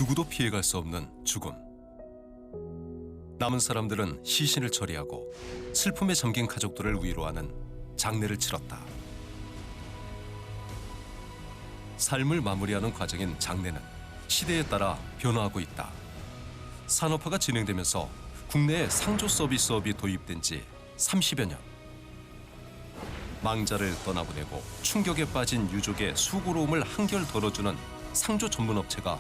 누구도 피해갈 수 없는 죽음. 남은 사람들은 시신을 처리하고 슬픔에 잠긴 가족들을 위로하는 장례를 치렀다. 삶을 마무리하는 과정인 장례는 시대에 따라 변화하고 있다. 산업화가 진행되면서 국내에 상조 서비스업이 도입된 지 30여 년. 망자를 떠나보내고 충격에 빠진 유족의 수고로움을 한결 덜어주는 상조 전문 업체가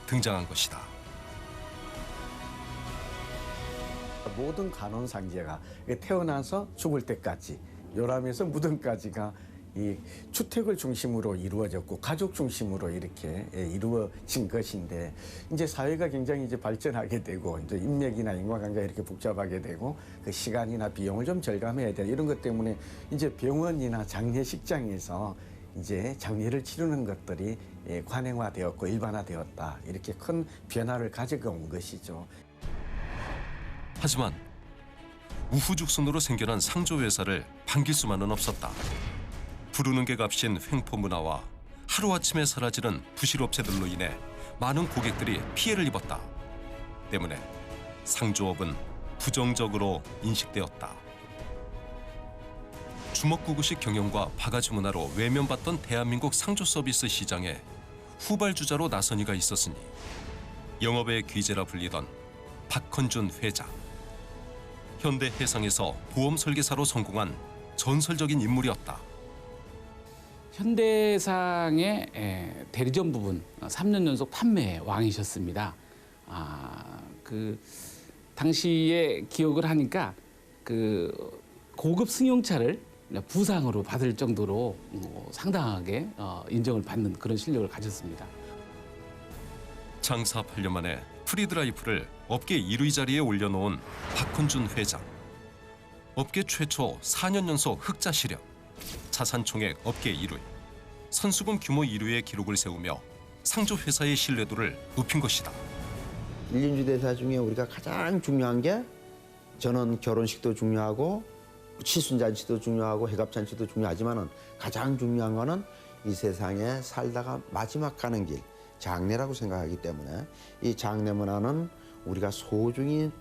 등장한 것이다. 모든 간혼상제가 태어나서 죽을 때까지 요람에서 무덤까지가 이 주택을 중심으로 이루어졌고 가족 중심으로 이렇게 이루어진 것인데, 이제 사회가 굉장히 이제 발전하게 되고 이제 인맥이나 인과관계가 이렇게 복잡하게 되고 그 시간이나 비용을 좀 절감해야 되는 이런 것 때문에 이제 병원이나 장례식장에서 이제 장례를 치르는 것들이 관행화되었고 일반화되었다, 이렇게 큰 변화를 가져온 것이죠. 하지만 우후죽순으로 생겨난 상조회사를 반길 수만은 없었다. 부르는 게 값인 횡포 문화와 하루아침에 사라지는 부실업체들로 인해 많은 고객들이 피해를 입었다. 때문에 상조업은 부정적으로 인식되었다. 주먹구구식 경영과 바가지 문화로 외면받던 대한민국 상조 서비스 시장에 후발주자로 나선 이가 있었으니 영업의 귀재라 불리던 박헌준 회장. 현대 해상에서 보험 설계사로 성공한 전설적인 인물이었다. 현대해상의 대리점 부분 3년 연속 판매 왕이셨습니다. 그 당시에 기억을 하니까 그 고급 승용차를 부상으로 받을 정도로 상당하게 인정을 받는 그런 실력을 가졌습니다. 장사 8년 만에 프리드라이프를 업계 1위 자리에 올려놓은 박헌준 회장. 업계 최초 4년 연속 흑자 실현, 자산총액 업계 1위, 선수금 규모 1위의 기록을 세우며 상조 회사의 신뢰도를 높인 것이다. 1인주 대사 중에 우리가 가장 중요한 게, 저는 결혼식도 중요하고 칠순잔치도 중요하고 회갑잔치도 중요하지만은 가장 중요한 거는 이 세상에 살다가 마지막 가는 길, 장례라고 생각하기 때문에 이 장례 문화는 우리가 소중히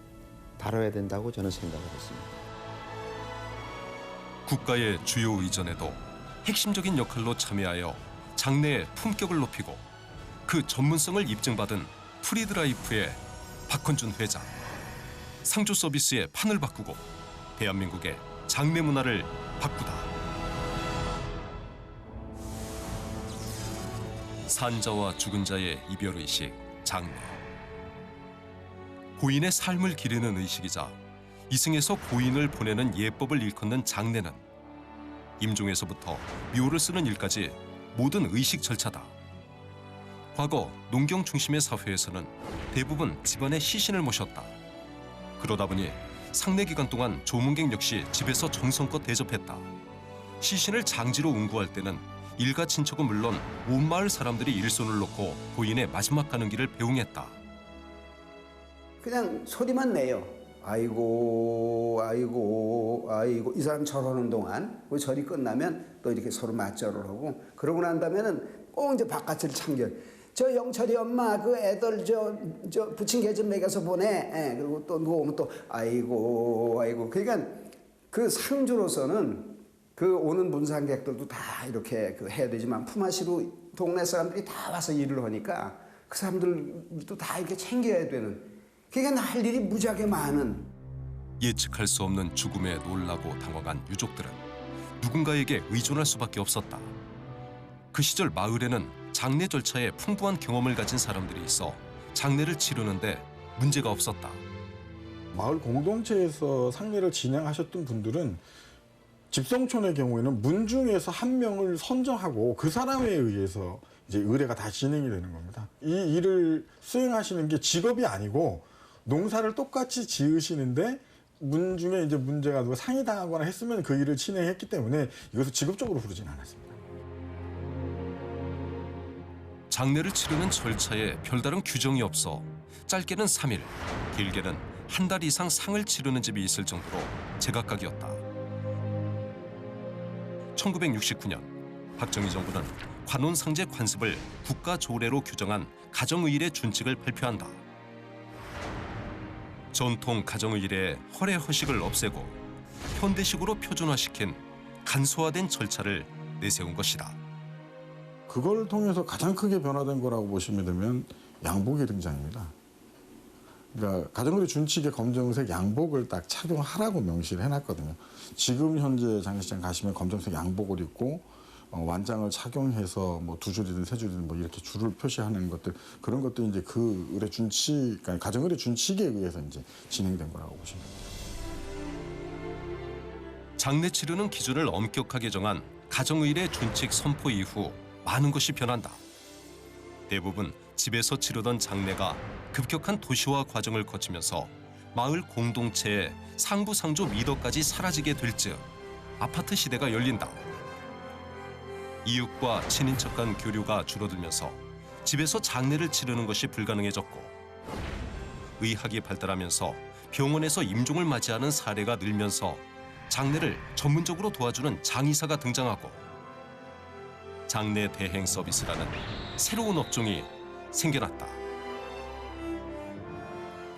다뤄야 된다고 저는 생각을 했습니다. 국가의 주요 의전에도 핵심적인 역할로 참여하여 장래의 품격을 높이고 그 전문성을 입증받은 프리드라이프의 박헌준 회장. 상조 서비스의 판을 바꾸고 대한민국의 장례 문화를 바꾸다. 산자와 죽은 자의 이별의식, 장례. 고인의 삶을 기리는 의식이자 이승에서 고인을 보내는 예법을 일컫는 장례는 임종에서부터 묘를 쓰는 일까지 모든 의식 절차다. 과거 농경 중심의 사회에서는 대부분 집안에 시신을 모셨다. 그러다 보니 상례 기간 동안 조문객 역시 집에서 정성껏 대접했다. 시신을 장지로 운구할 때는 일가 친척은 물론 온 마을 사람들이 일손을 놓고 고인의 마지막 가는 길을 배웅했다. 그냥 소리만 내요. 아이고 아이고 아이고. 이 사람 절하는 동안 그 절이 끝나면 또 이렇게 서로 맞절을 하고, 그러고 난 다음에는 꼭 이제 바깥을 참견. 저 영철이 엄마 그 애들 저 부침개 좀 먹여서 보내. 그리고 또 누구 오면 또 아이고 아이고. 그러니까 그 상주로서는 그 오는 문상객들도 다 이렇게 해야 되지만 품앗이로 동네 사람들이 다 와서 일을 하니까 그 사람들도 다 이렇게 챙겨야 되는. 그러니까 할 일이 무지하게 많은. 예측할 수 없는 죽음에 놀라고 당황한 유족들은 누군가에게 의존할 수밖에 없었다. 그 시절 마을에는 장례 절차에 풍부한 경험을 가진 사람들이 있어 장례를 치르는데 문제가 없었다. 마을 공동체에서 상례를 진행하셨던 분들은 집성촌의 경우에는 문중에서 한 명을 선정하고 그 사람에 의해서 이제 의례가 다 진행이 되는 겁니다. 이 일을 수행하시는 게 직업이 아니고 농사를 똑같이 지으시는데 문중에 이제 문제가 되고 상해당하거나 했으면 그 일을 진행했기 때문에 이것을 직업적으로 부르진 않았습니다. 장례를 치르는 절차에 별다른 규정이 없어 짧게는 3일, 길게는 한 달 이상 상을 치르는 집이 있을 정도로 제각각이었다. 1969년 박정희 정부는 관혼상제 관습을 국가 조례로 규정한 가정의례 준칙을 발표한다. 전통 가정의례의 허례허식을 없애고 현대식으로 표준화시킨 간소화된 절차를 내세운 것이다. 그걸 통해서 가장 크게 변화된 거라고 보시면 되면 양복의 등장입니다. 그러니까 가정의례 준칙의 검정색 양복을 딱 착용하라고 명시를 해놨거든요. 지금 현재 장례식장 가시면 검정색 양복을 입고 완장을 착용해서 뭐 2줄이든 3줄이든 뭐 이렇게 줄을 표시하는 것들, 그런 것도 이제 그 의례 준칙, 그러니까 가정의례 준칙에 의해서 이제 진행된 거라고 보시면 됩니다. 장례 치르는 기준을 엄격하게 정한 가정의례 준칙 선포 이후 많은 것이 변한다. 대부분 집에서 치르던 장례가 급격한 도시화 과정을 거치면서 마을 공동체의 상부상조 미덕까지 사라지게 될 즈음 아파트 시대가 열린다. 이웃과 친인척 간 교류가 줄어들면서 집에서 장례를 치르는 것이 불가능해졌고, 의학이 발달하면서 병원에서 임종을 맞이하는 사례가 늘면서 장례를 전문적으로 도와주는 장의사가 등장하고 장례 대행 서비스라는 새로운 업종이 생겨났다.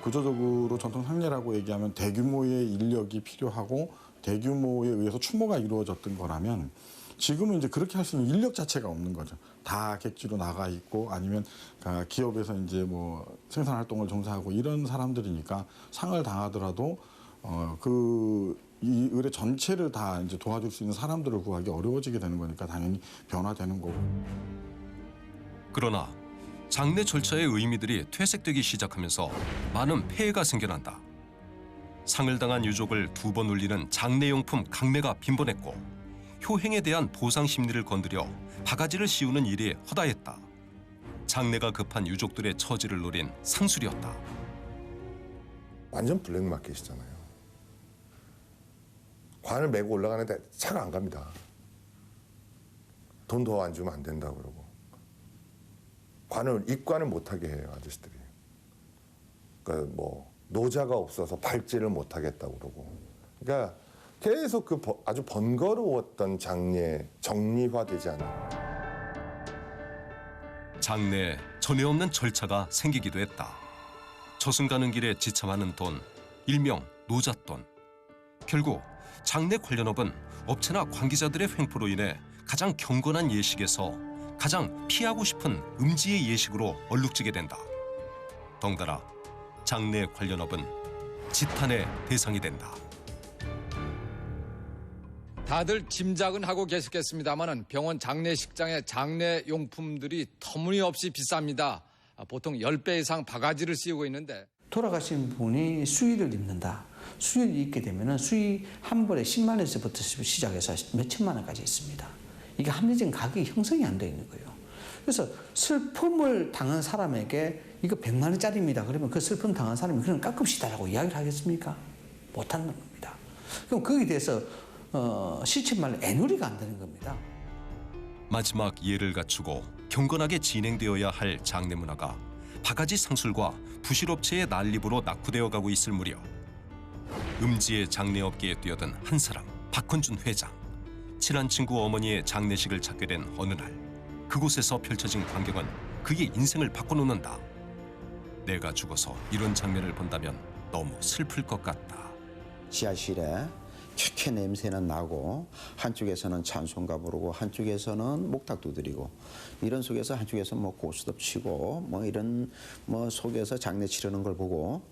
구조적으로 전통 상례라고 얘기하면 대규모의 인력이 필요하고 대규모에 의해서 추모가 이루어졌던 거라면, 지금은 이제 그렇게 할 수 있는 인력 자체가 없는 거죠. 다 객지로 나가 있고 아니면 기업에서 이제 뭐 생산 활동을 종사하고 이런 사람들이니까 상을 당하더라도 이 의례 전체를 다 이제 도와줄 수 있는 사람들을 구하기 어려워지게 되는 거니까 당연히 변화되는 거고. 그러나 장례 절차의 의미들이 퇴색되기 시작하면서 많은 폐해가 생겨난다. 상을 당한 유족을 2번 울리는 장례용품 강매가 빈번했고, 효행에 대한 보상 심리를 건드려 바가지를 씌우는 일이 허다했다. 장례가 급한 유족들의 처지를 노린 상술이었다. 완전 블랙마켓이잖아요. 관을 메고 올라가는데 차가 안 갑니다. 돈 더 안 주면 안 된다고 그러고. 입관을 못하게 해요, 아저씨들이. 그러니까 뭐 노자가 없어서 발제를 못하겠다고 그러고. 그러니까 계속 아주 번거로웠던 장례 정리화되지 않아요. 장례에 전에 없는 절차가 생기기도 했다. 저승 가는 길에 지참하는 돈, 일명 노잣돈. 결국 장례 관련업은 업체나 관계자들의 횡포로 인해 가장 경건한 예식에서 가장 피하고 싶은 음지의 예식으로 얼룩지게 된다. 덩달아 장례 관련업은 지탄의 대상이 된다. 다들 짐작은 하고 계셨겠습니다마는 병원 장례식장의 장례 용품들이 터무니없이 비쌉니다. 보통 10배 이상 바가지를 씌우고 있는데, 돌아가신 분이 수의를 입는다. 수의를 입게 되면 수의 한 벌에 10만 원에서부터 시작해서 몇 천만 원까지 있습니다. 이게 합리적인 가격이 형성이 안 돼 있는 거예요. 그래서 슬픔을 당한 사람에게 이거 100만 원짜리입니다. 그러면 그 슬픔 당한 사람이 그냥 깎읍시다라고 이야기를 하겠습니까? 못하는 겁니다. 그럼 거기에 대해서 시체말로 애누리가 안 되는 겁니다. 마지막 예를 갖추고 경건하게 진행되어야 할 장례 문화가 바가지 상술과 부실업체의 난립으로 낙후되어 가고 있을 무렵, 음지의 장례업계에 뛰어든 한 사람, 박헌준 회장. 친한 친구 어머니의 장례식을 찾게 된 어느 날, 그곳에서 펼쳐진 광경은 그의 인생을 바꿔놓는다. 내가 죽어서 이런 장면을 본다면 너무 슬플 것 같다. 지하실에 쾌쾌 냄새는 나고, 한쪽에서는 찬송가 부르고 한쪽에서는 목탁 두드리고, 이런 속에서 한쪽에서 뭐 고스톱 치고 뭐 이런 뭐 속에서 장례 치르는 걸 보고,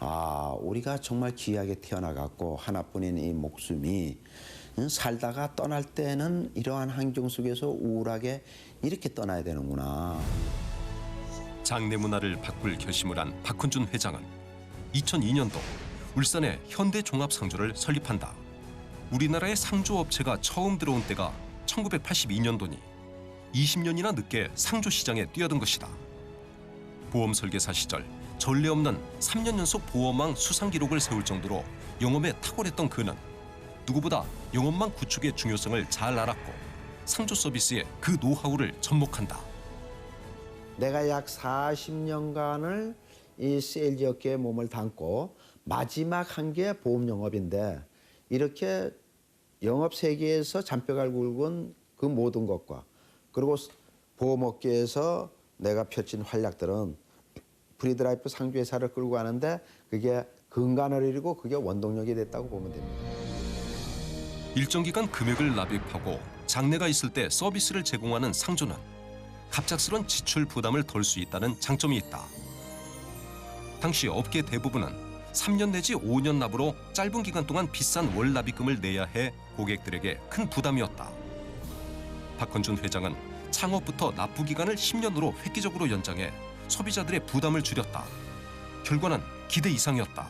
아, 우리가 정말 귀하게 태어나갖고 하나뿐인 이 목숨이 살다가 떠날 때는 이러한 환경 속에서 우울하게 이렇게 떠나야 되는구나. 장례 문화를 바꿀 결심을 한 박헌준 회장은 2002년도 울산에 현대종합상조를 설립한다. 우리나라의 상조업체가 처음 들어온 때가 1982년도니 20년이나 늦게 상조 시장에 뛰어든 것이다. 보험 설계사 시절 전례 없는 3년 연속 보험왕 수상 기록을 세울 정도로 영업에 탁월했던 그는 누구보다 영업망 구축의 중요성을 잘 알았고 상조 서비스의 그 노하우를 접목한다. 내가 약 40년간을 이 세일즈 업계에 몸을 담고 마지막 한 게 보험 영업인데, 이렇게 영업 세계에서 잔뼈가 굵은 그 모든 것과, 그리고 보험업계에서 내가 펼친 활약들은 브리드라이프 상주회사를 끌고 가는데 그게 근간을 이루고 그게 원동력이 됐다고 보면 됩니다. 일정 기간 금액을 납입하고 장래가 있을 때 서비스를 제공하는 상조는 갑작스런 지출 부담을 덜 수 있다는 장점이 있다. 당시 업계 대부분은 3년 내지 5년 납으로 짧은 기간 동안 비싼 월 납입금을 내야 해 고객들에게 큰 부담이었다. 박헌준 회장은 창업부터 납부 기간을 10년으로 획기적으로 연장해 소비자들의 부담을 줄였다. 결과는 기대 이상이었다.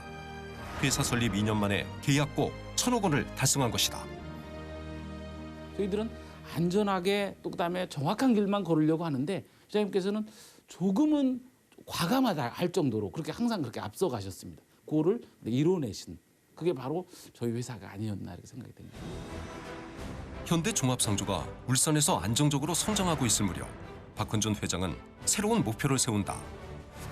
회사 설립 2년 만에 계약고 1,000억 원을 달성한 것이다. 저희들은 안전하게 또 그다음에 정확한 길만 걸으려고 하는데 회장님께서는 조금은 과감하다 할 정도로 그렇게 항상 그렇게 앞서가셨습니다. 그거를 이뤄내신 그게 바로 저희 회사가 아니었나 이렇게 생각이 됩니다. 현대종합상조가 울산에서 안정적으로 성장하고 있을 무렵 박헌준 회장은 새로운 목표를 세운다.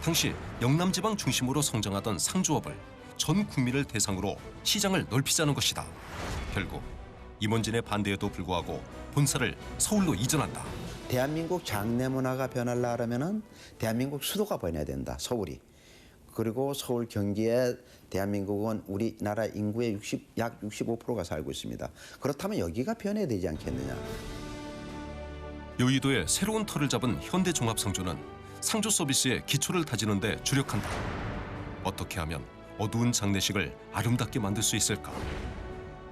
당시 영남지방 중심으로 성장하던 상조업을 전 국민을 대상으로 시장을 넓히자는 것이다. 결국 임원진의 반대에도 불구하고 본사를 서울로 이전한다. 대한민국 장내 문화가 변하려면은 대한민국 수도가 변해야 된다. 서울이. 그리고 서울 경기에 대한민국은 우리나라 인구의 약 65%가 살고 있습니다. 그렇다면 여기가 변해야 되지 않겠느냐. 여의도에 새로운 터를 잡은 현대종합상조는 상조 서비스의 기초를 다지는 데 주력한다. 어떻게 하면 어두운 장례식을 아름답게 만들 수 있을까?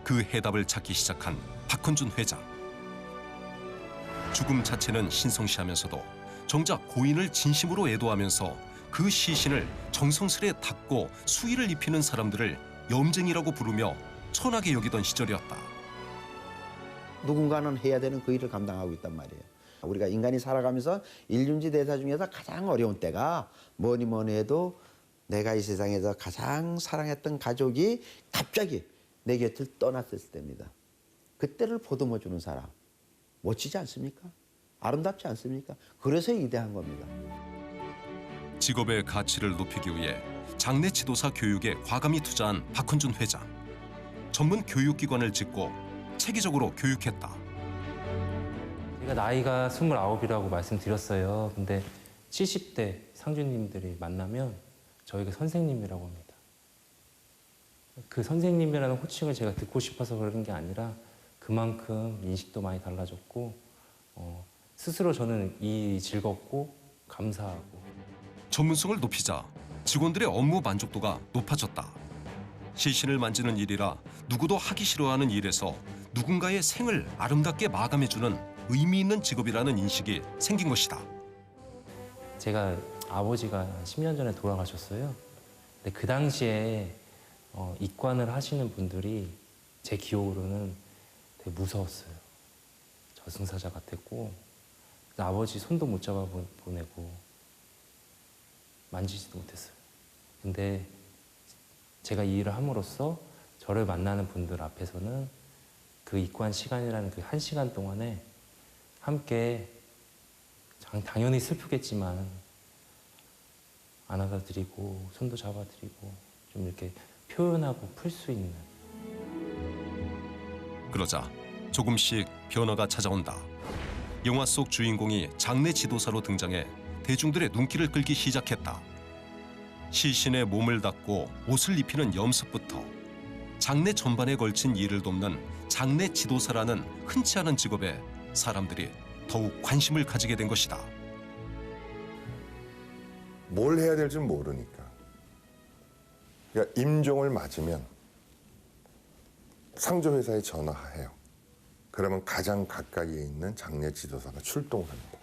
그 해답을 찾기 시작한 박헌준 회장. 죽음 자체는 신성시하면서도 정작 고인을 진심으로 애도하면서 그 시신을 정성스레 닦고 수의를 입히는 사람들을 염쟁이라고 부르며 천하게 여기던 시절이었다. 누군가는 해야 되는 그 일을 감당하고 있단 말이에요. 우리가 인간이 살아가면서 일륜지 대사 중에서 가장 어려운 때가 뭐니 해도 내가 이 세상에서 가장 사랑했던 가족이 갑자기 내 곁을 떠났을 때입니다. 그때를 보듬어주는 사람. 멋지지 않습니까? 아름답지 않습니까? 그래서 위대한 겁니다. 직업의 가치를 높이기 위해 장례 지도사 교육에 과감히 투자한 박헌준 회장. 전문 교육기관을 짓고 체계적으로 교육했다. 제가 나이가 29이라고 말씀드렸어요. 근데 70대 상주님들이 만나면 저희가 선생님이라고 합니다. 그 선생님이라는 호칭을 제가 듣고 싶어서 그런 게 아니라 그만큼 인식도 많이 달라졌고 스스로 저는 이 즐겁고 감사하고 전문성을 높이자 직원들의 업무 만족도가 높아졌다. 시신을 만지는 일이라 누구도 하기 싫어하는 일에서 누군가의 생을 아름답게 마감해주는 의미 있는 직업이라는 인식이 생긴 것이다. 제가 아버지가 10년 전에 돌아가셨어요. 근데 그 당시에 입관을 하시는 분들이 제 기억으로는 되게 무서웠어요. 저승사자 같았고 아버지 손도 못 잡아 보내고 만지지도 못했어요. 근데 제가 이 일을 함으로써 저를 만나는 분들 앞에서는 그 입관 시간이라는 그 1시간 동안에 함께 당연히 슬프겠지만 안아드리고 손도 잡아드리고 좀 이렇게 표현하고 풀 수 있는. 그러자 조금씩 변화가 찾아온다. 영화 속 주인공이 장례 지도사로 등장해 대중들의 눈길을 끌기 시작했다. 시신의 몸을 닦고 옷을 입히는 염습부터 장례 전반에 걸친 일을 돕는 장례 지도사라는 흔치 않은 직업에 사람들이 더욱 관심을 가지게 된 것이다. 뭘 해야 될지 모르니까. 그러니까 임종을 맞으면 상조회사에 전화해요. 그러면 가장 가까이에 있는 장례 지도사가 출동을 합니다.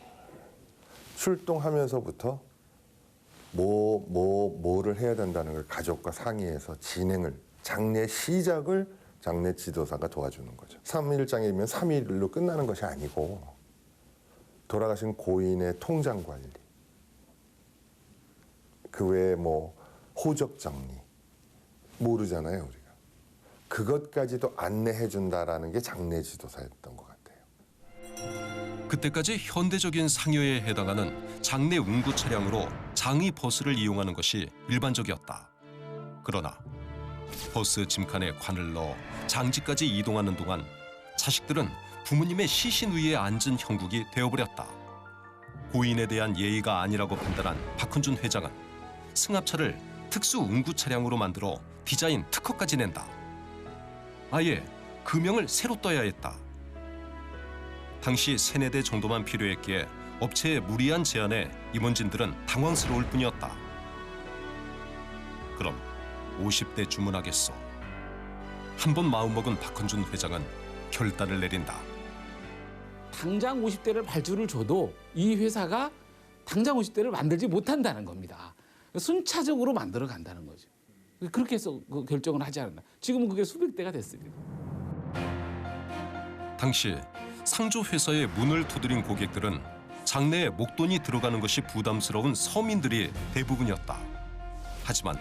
출동하면서부터 뭐를 해야 된다는 걸 가족과 상의해서 진행을, 장례 시작을 장례 지도사가 도와주는 거죠. 3일장이면 3일로 끝나는 것이 아니고 돌아가신 고인의 통장 관리, 그 외에 호적 정리 모르잖아요, 우리가. 그것까지도 안내해 준다라는 게 장례 지도사였던 것 같아요. 그때까지 현대적인 상여에 해당하는 장례 운구 차량으로 장의 버스를 이용하는 것이 일반적이었다. 그러나 버스 짐칸에 관을 넣어 장지까지 이동하는 동안 자식들은 부모님의 시신 위에 앉은 형국이 되어버렸다. 고인에 대한 예의가 아니라고 판단한 박헌준 회장은 승합차를 특수 운구 차량으로 만들어 디자인 특허까지 낸다. 아예 금형을 새로 떠야 했다. 당시 3-4대 정도만 필요했기에 업체의 무리한 제안에 임원진들은 당황스러울 뿐이었다. 그럼 50대 주문하겠어. 한 번 마음먹은 박헌준 회장은 결단을 내린다. 당장 50대를 발주를 줘도 이 회사가 당장 50대를 만들지 못한다는 겁니다. 순차적으로 만들어 간다는 거죠. 그렇게 해서 그 결정을 하지 않았나. 지금은 그게 수백 대가 됐습니다. 당시 상조 회사의 문을 두드린 고객들은 장내에 목돈이 들어가는 것이 부담스러운 서민들이 대부분이었다. 하지만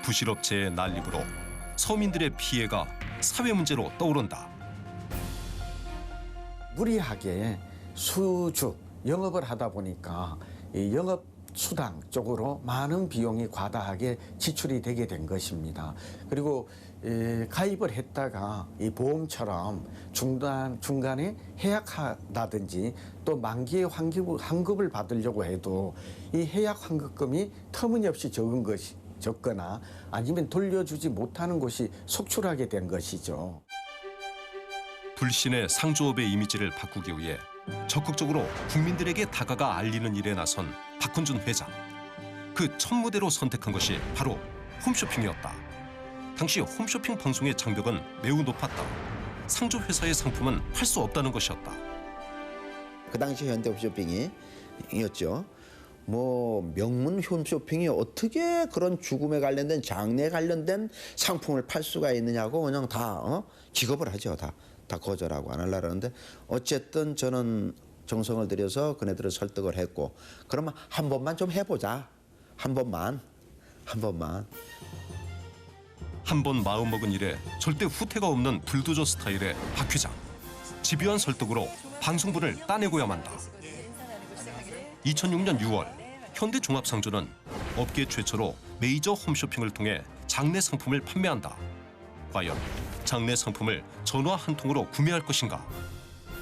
부실업체의 난립으로 서민들의 피해가 사회 문제로 떠오른다. 무리하게 수주 영업을 하다 보니까 이 영업 수당 쪽으로 많은 비용이 과다하게 지출이 되게 된 것입니다. 그리고 가입을 했다가 이 보험처럼 중간에 해약하다든지 또 만기에 환급을 받으려고 해도 이 해약 환급금이 터무니없이 적거나 아니면 돌려주지 못하는 곳이 속출하게 된 것이죠. 불신의 상조업의 이미지를 바꾸기 위해 적극적으로 국민들에게 다가가 알리는 일에 나선 박헌준 회장. 그 첫 무대로 선택한 것이 바로 홈쇼핑이었다. 당시 홈쇼핑 방송의 장벽은 매우 높았다. 상조 회사의 상품은 팔 수 없다는 것이었다. 그 당시 현대 홈쇼핑이었죠. 뭐 명문 홈쇼핑이 어떻게 그런 죽음에 관련된 장례에 관련된 상품을 팔 수가 있느냐고 그냥 다 기겁을 하죠. 다 거절하고 안 하려고 하는데 어쨌든 저는 정성을 들여서 그네들을 설득을 했고 그러면 한 번만 좀 해보자. 한 번만. 한 번 마음먹은 일에 절대 후퇴가 없는 불도저 스타일의 박 회장. 집요한 설득으로 방송분을 따내고야 만다. 2006년 6월 현대종합상조는 업계 최초로 메이저 홈쇼핑을 통해 장내 상품을 판매한다. 과연 장내 상품을 전화 한 통으로 구매할 것인가?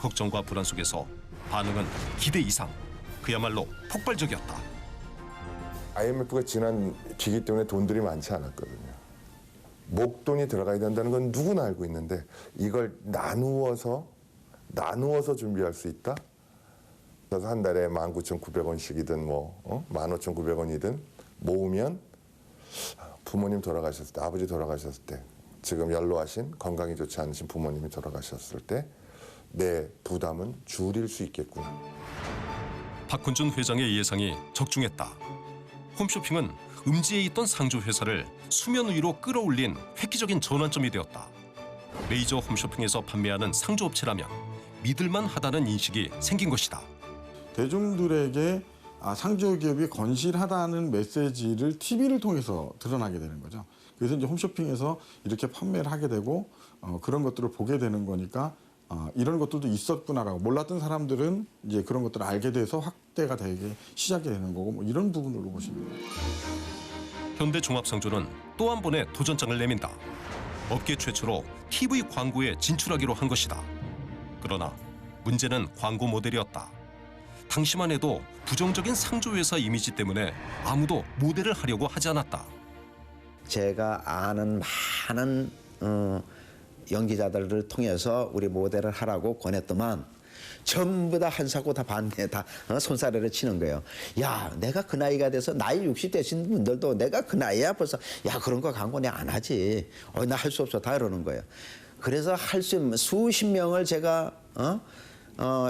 걱정과 불안 속에서 반응은 기대 이상. 그야말로 폭발적이었다. IMF가 지난 기기 때문에 돈들이 많지 않았거든요. 목돈이 들어가야 된다는 건 누구나 알고 있는데 이걸 나누어서 준비할 수 있다? 그래서 한 달에 19,900원씩이든 15,900원이든 모으면 부모님 돌아가셨을 때, 아버지 돌아가셨을 때, 지금 연로하신 건강이 좋지 않으신 부모님이 돌아가셨을 때 내 부담은 줄일 수 있겠구나. 박헌준 회장의 예상이 적중했다. 홈쇼핑은 음지에 있던 상조 회사를 수면 위로 끌어올린 획기적인 전환점이 되었다. 메이저 홈쇼핑에서 판매하는 상조 업체라면 믿을만 하다는 인식이 생긴 것이다. 대중들에게 상조 기업이 건실하다는 메시지를 TV를 통해서 드러나게 되는 거죠. 그래서 이제 홈쇼핑에서 이렇게 판매를 하게 되고 그런 것들을 보게 되는 거니까 이런 것들도 있었구나라고 몰랐던 사람들은 이제 그런 것들을 알게 돼서 확대가 되게 시작이 되는 거고 뭐 이런 부분으로 보시면 돼요. 현대종합상조는 또 한 번의 도전장을 내민다. 업계 최초로 TV 광고에 진출하기로 한 것이다. 그러나 문제는 광고 모델이었다. 당시만 해도 부정적인 상조회사 이미지 때문에 아무도 모델을 하려고 하지 않았다. 제가 아는 많은 연기자들을 통해서 우리 모델을 하라고 권했더만 전부 다 한사코 다 반대 다 손사래를 치는 거예요. 야, 내가 그 나이가 돼서 나이 60 되신 분들도 내가 그 나이야 벌써 야 그런 거 광고 내가 안 하지. 나 할 수 없어 다 이러는 거예요. 그래서 할 수 있는 수십 명을 제가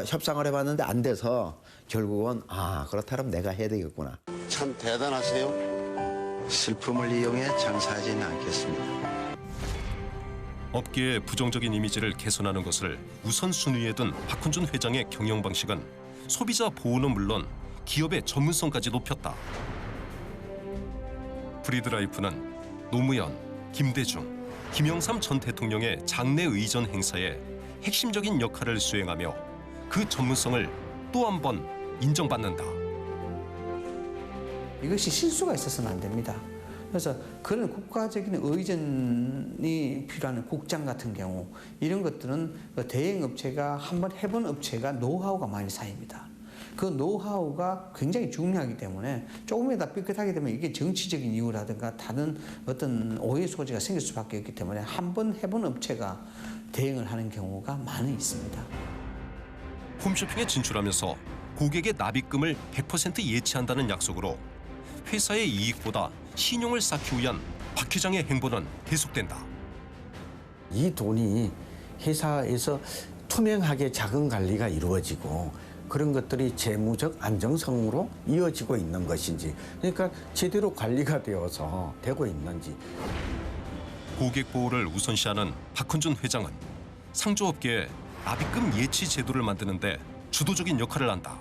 협상을 해봤는데 안 돼서 결국은 그렇다면 내가 해야 되겠구나. 참 대단하세요. 슬픔을 이용해 장사하지는 않겠습니다. 업계의 부정적인 이미지를 개선하는 것을 우선순위에 둔 박헌준 회장의 경영 방식은 소비자 보호는 물론 기업의 전문성까지 높였다. 프리드라이프는 노무현, 김대중, 김영삼 전 대통령의 장내 의전 행사에 핵심적인 역할을 수행하며 그 전문성을 또 한 번 인정받는다. 이것이 실수가 있어서는 안 됩니다. 그래서 그런 국가적인 의전이 필요한 국장 같은 경우 이런 것들은 대행 업체가 한번 해본 업체가 노하우가 많이 쌓입니다. 그 노하우가 굉장히 중요하기 때문에 조금이라도 삐끗하게 되면 이게 정치적인 이유라든가 다른 어떤 오해 소지가 생길 수밖에 없기 때문에 한 번 해본 업체가 대응을 하는 경우가 많이 있습니다. 홈쇼핑에 진출하면서 고객의 납입금을 100% 예치한다는 약속으로 회사의 이익보다 신용을 쌓기 위한 박 회장의 행보는 계속된다. 이 돈이 회사에서 투명하게 자금 관리가 이루어지고 그런 것들이 재무적 안정성으로 이어지고 있는 것인지, 그러니까 제대로 관리가 되고 있는지. 고객 보호를 우선시하는 박헌준 회장은 상조업계에 납입금 예치 제도를 만드는데 주도적인 역할을 한다.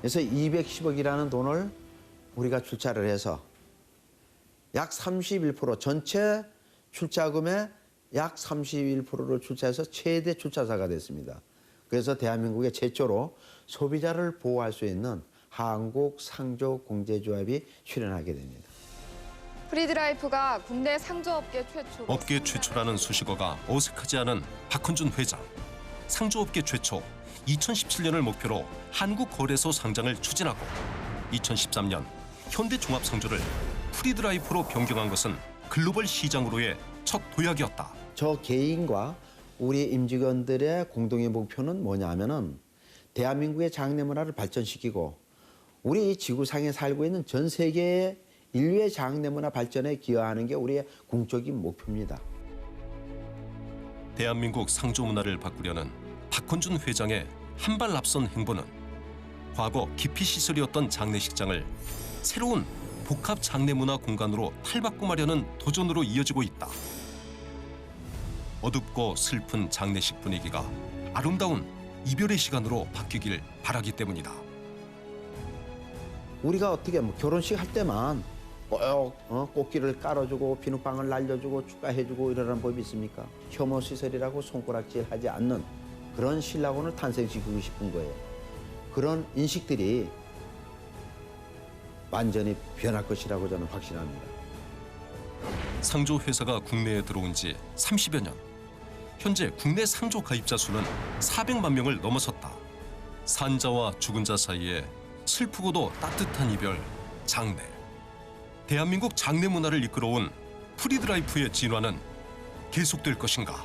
그래서 210억이라는 돈을 우리가 출자를 해서 약 31% 전체 출자금의 약 31%를 출자해서 최대 출자사가 됐습니다. 그래서 대한민국의 최초로 소비자를 보호할 수 있는 한국상조공제조합이 출연하게 됩니다. 프리드라이프가 국내 상조업계 최초로 업계 최초라는 수식어가 어색하지 않은 박헌준 회장. 상조업계 최초 2017년을 목표로 한국거래소 상장을 추진하고 2013년 현대종합상조를 프리드라이프로 변경한 것은 글로벌 시장으로의 첫 도약이었다. 저 개인과 우리 임직원들의 공동의 목표는 뭐냐 하면은 대한민국의 장래 문화를 발전시키고 우리 지구상에 살고 있는 전 세계의 인류의 장래 문화 발전에 기여하는 게 우리의 공적인 목표입니다. 대한민국 상조 문화를 바꾸려는 박헌준 회장의 한 발 앞선 행보는 과거 기피 시설이었던 장례식장을 새로운 복합 장례 문화 공간으로 탈바꿈하려는 도전으로 이어지고 있다. 어둡고 슬픈 장례식 분위기가 아름다운 이별의 시간으로 바뀌길 바라기 때문이다. 우리가 어떻게 결혼식 할 때만 꼭 꽃길을 깔아주고 비눗방울 날려주고 축하해주고 이러라는 법이 있습니까? 혐오 시설이라고 손가락질하지 않는 그런 신랑혼을 탄생시키고 싶은 거예요. 그런 인식들이 완전히 변할 것이라고 저는 확신합니다. 상조 회사가 국내에 들어온 지 30여 년. 현재 국내 상조 가입자 수는 400만 명을 넘어섰다. 산자와 죽은 자 사이에 슬프고도 따뜻한 이별, 장례. 대한민국 장례 문화를 이끌어온 프리드라이프의 진화는 계속될 것인가?